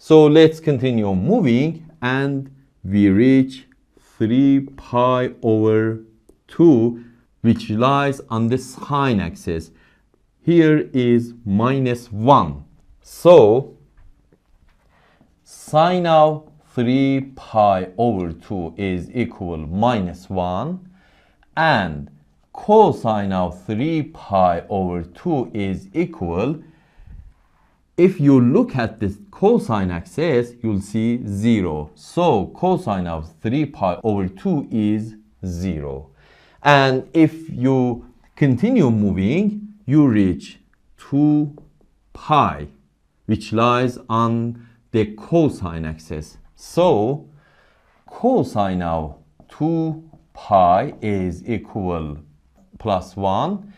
So let's continue moving, and we reach 3 pi over 2, which lies on the sine axis. Here is minus 1. So sine of 3 pi over 2 is equal minus 1, and cosine of 3 pi over 2 is equal, if you look at this cosine axis, you'll see 0. So cosine of 3 pi over 2 is 0. And if you continue moving, you reach 2 pi, which lies on the cosine axis. So cosine of 2 pi is equal plus 1,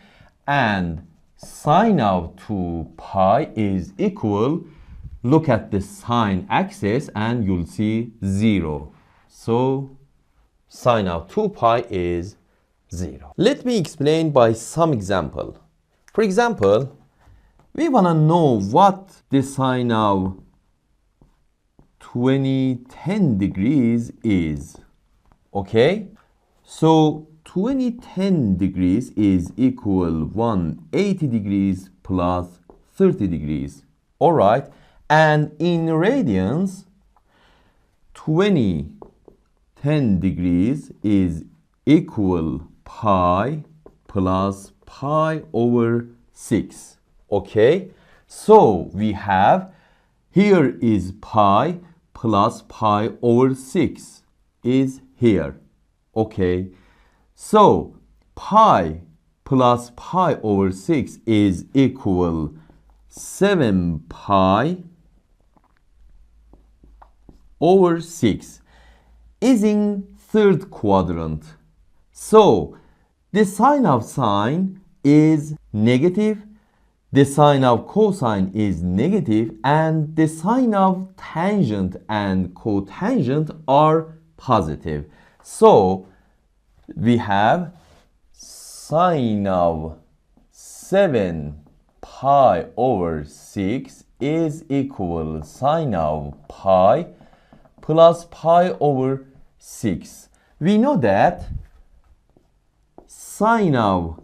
and sine of 2 pi is equal, look at the sine axis and you'll see 0. So sine of 2 pi is 0. Let me explain by some example. For example, we want to know what the sine of 2010 degrees is. Okay? So 2010 degrees is equal 180 degrees plus 30 degrees. Alright, and in radians, 2010 degrees is equal pi plus pi over 6. Okay, so we have, here is pi plus pi over 6 is here. Okay, so pi plus pi over 6 is equal 7 pi over 6 is in third quadrant. So the sine of sine is negative, the sine of cosine is negative, and the sine of tangent and cotangent are positive. So we have sine of 7 pi over 6 is equal sine of pi plus pi over 6. We know that sine of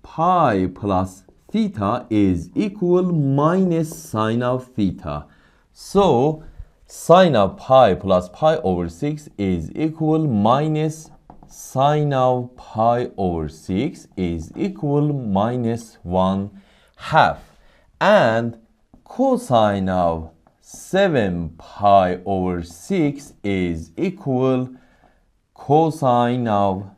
pi plus theta is equal minus sine of theta. So sine of pi plus pi over 6 is equal minus sine of pi over 6 is equal minus 1/2. And cosine of 7 pi over 6 is equal cosine of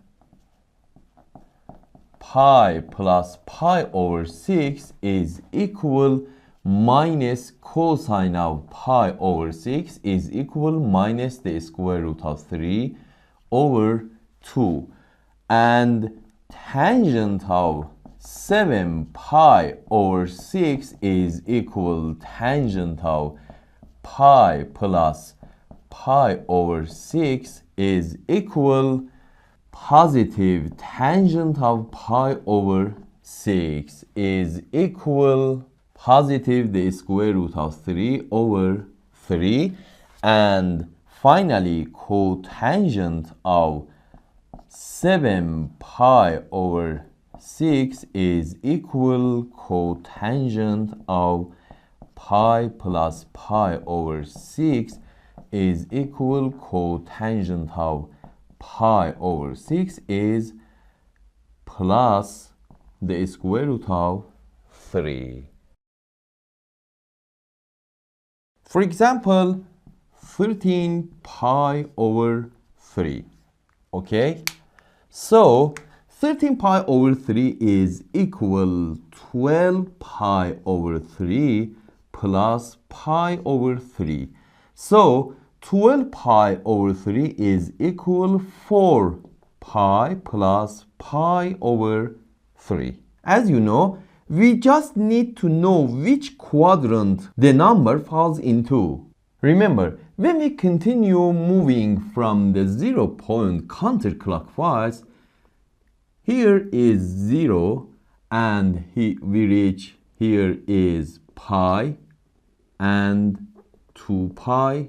pi plus pi over 6 is equal minus cosine of pi over 6 is equal minus the square root of 3 over 2. And tangent of 7 pi over 6 is equal tangent of pi plus pi over 6 is equal positive tangent of pi over 6 is equal positive the square root of 3 over 3. And finally, cotangent of 7 pi over 6 is equal cotangent of pi plus pi over 6 is equal cotangent of pi over 6 is plus the square root of 3. For example, 13 pi over 3. Okay, so 13 pi over 3 is equal 12 pi over 3 plus pi over 3. So 12 pi over 3 is equal 4 pi plus pi over 3. As you know, we just need to know which quadrant the number falls into. Remember, when we continue moving from the 0 point counterclockwise, here is 0 and we reach, here is pi and 2 pi,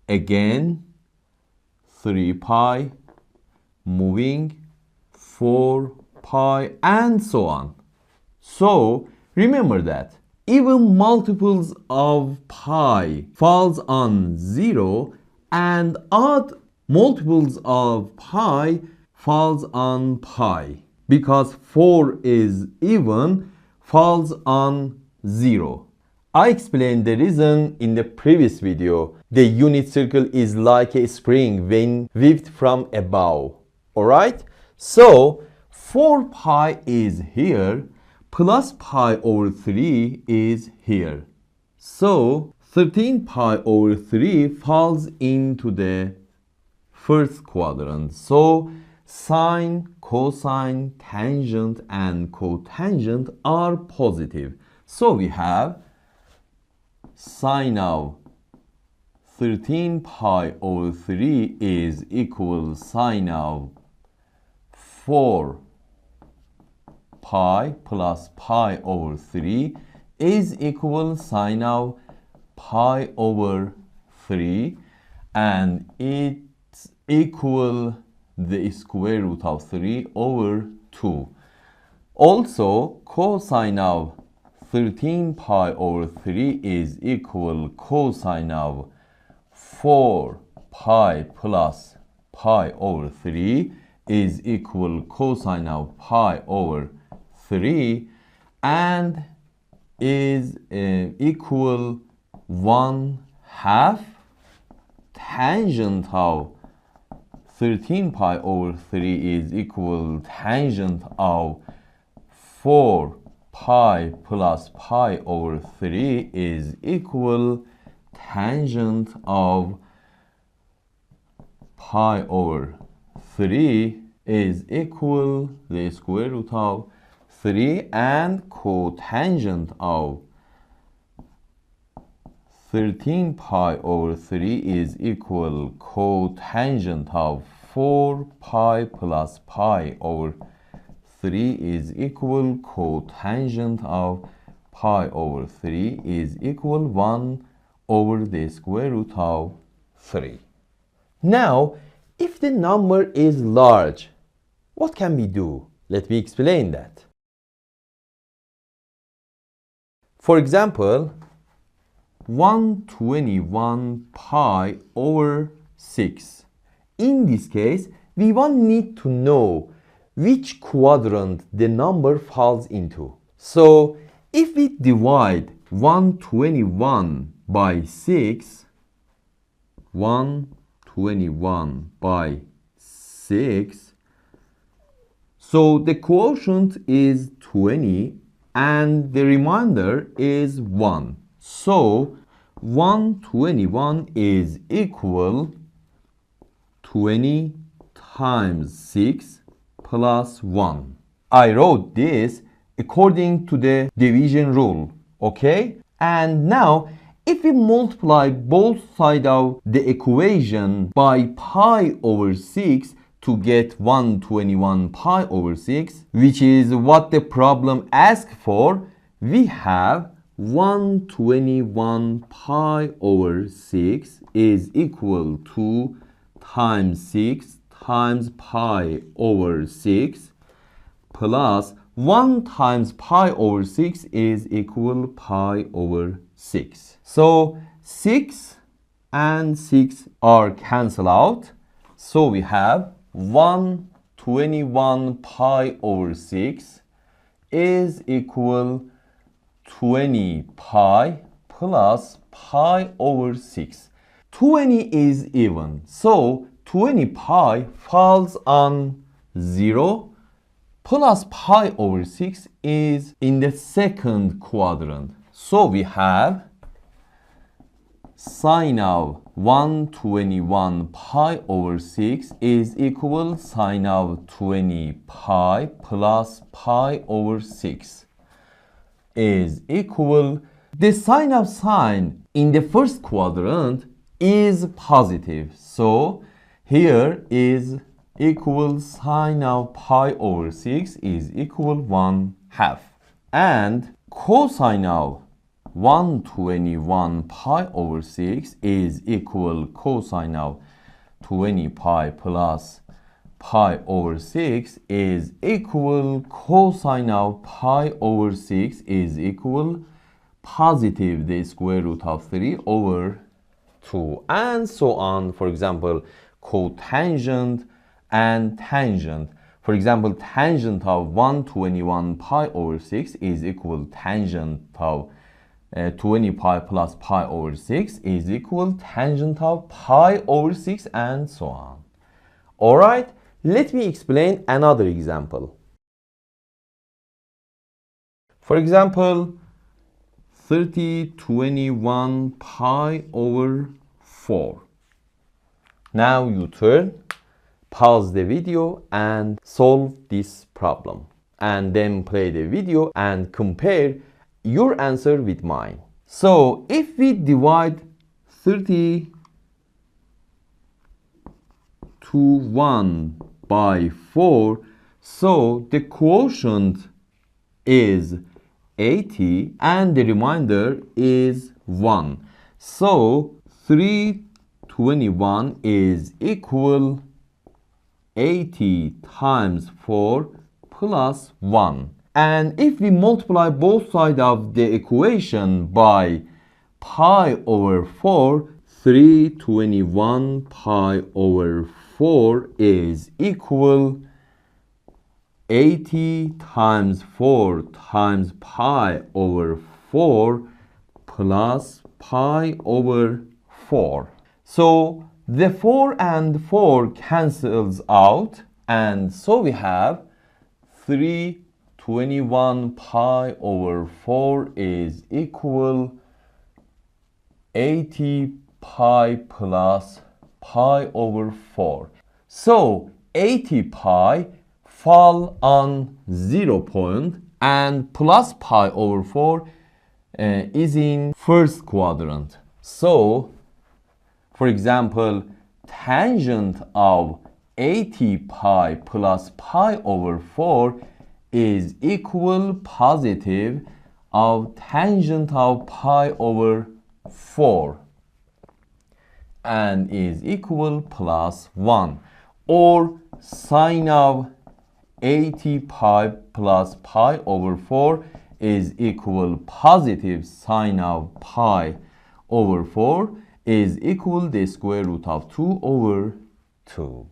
again 3 pi, moving 4 pi, and so on. So remember that even multiples of pi falls on 0 and odd multiples of pi falls on pi, because 4 is even falls on 0. I explained the reason in the previous video. The unit circle is like a spring when waved from above. Alright? So 4 pi is here, plus pi over 3 is here. So 13 pi over 3 falls into the first quadrant. So sine, cosine, tangent, and cotangent are positive. So we have sine of 13 pi over 3 is equal sine of 4 pi plus pi over 3 is equal sine of pi over 3, and it's equal the square root of 3 over 2. Also, cosine of 13 pi over 3 is equal cosine of 4 pi plus pi over 3 is equal cosine of pi over 3, and is equal 1/2 tangent of 13 pi over 3 is equal tangent of 4 pi plus pi over 3 is equal tangent of pi over 3 is equal the square root of 3, and cotangent of 13 pi over 3 is equal cotangent of 4 pi plus pi over 3 is equal cotangent of pi over 3 is equal 1 over the square root of 3. Now, if the number is large, what can we do? Let me explain that. For example, 121 pi over 6. In this case, we need to know which quadrant the number falls into. So, if we divide 121 by 6, 121 by 6, so the quotient is 20 and the remainder is 1. So 121 is equal 20 times 6 plus 1. I wrote this according to the division rule, okay? And now if we multiply both sides of the equation by pi over 6 to get 121 pi over 6, which is what the problem asks for, we have 121 pi over 6 is equal to times 6 times pi over 6 plus 1 times pi over 6 is equal pi over 6. So 6 and 6 are cancelled out. So we have 121 pi over 6 is equal 20 pi plus pi over 6. 20 is even, so 20 pi falls on 0, plus pi over 6 is in the second quadrant. So we have sine of 121 pi over 6 is equal sine of 20 pi plus pi over 6 is equal, the sign of sine in the first quadrant is positive. So here is equal sine of pi over 6 is equal 1/2. And cosine of 121 pi over 6 is equal cosine of 20 pi plus pi over 6 is equal cosine of pi over 6 is equal positive the square root of 3 over 2, and so on. For example, cotangent and tangent. For example, tangent of 121 pi over 6 is equal tangent of 20 pi plus pi over 6 is equal tangent of pi over 6, and so on. Alright, let me explain another example. For example, 3021 pi over 4. Now you turn, pause the video and solve this problem, and then play the video and compare your answer with mine. So if we divide 30 to 1 by 4, so the quotient is 80 and the remainder is 1. So 321 is equal 80 times 4 plus 1. And if we multiply both sides of the equation by pi over 4, 321 pi over 4 is equal 80 times 4 times pi over 4 plus pi over 4. So the 4 and 4 cancels out, and so we have 321 pi over 4 is equal 80 pi plus pi over 4. So 80 pi fall on 0 point, and plus pi over 4 is in first quadrant. So for example, tangent of 80 pi plus pi over 4 is equal positive of tangent of pi over 4 and is equal plus 1, or sine of 80 pi plus pi over 4 is equal positive sine of pi over 4 is equal the square root of 2 over 2.